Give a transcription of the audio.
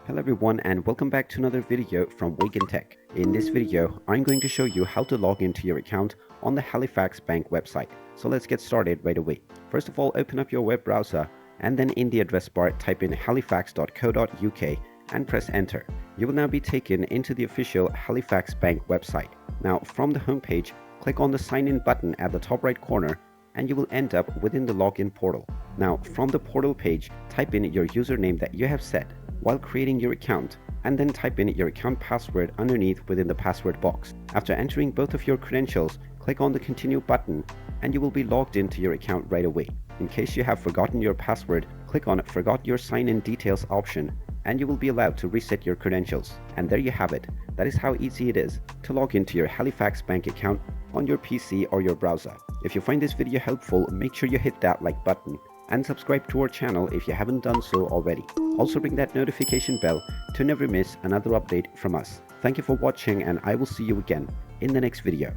Hello everyone and welcome back to another video from Wake&Tech. In this video, I'm going to show you how to log into your account on the Halifax Bank website. So let's get started right away. First of all, open up your web browser and then in the address bar type in halifax.co.uk and press enter. You will now be taken into the official Halifax Bank website. Now from the homepage, click on the sign in button at the top right corner and you will end up within the login portal. Now from the portal page, type in your username that you have set while creating your account and then type in your account password underneath within the password box. After entering both of your credentials, click on the continue button and you will be logged into your account right away. In case you have forgotten your password, click on forgot your sign-in details option and you will be allowed to reset your credentials. And there you have it. That is how easy it is to log into your Halifax Bank account on your PC or your browser. If you find this video helpful, make sure you hit that like button and subscribe to our channel if you haven't done so already. Also ring that notification bell to never miss another update from us. Thank you for watching and I will see you again in the next video.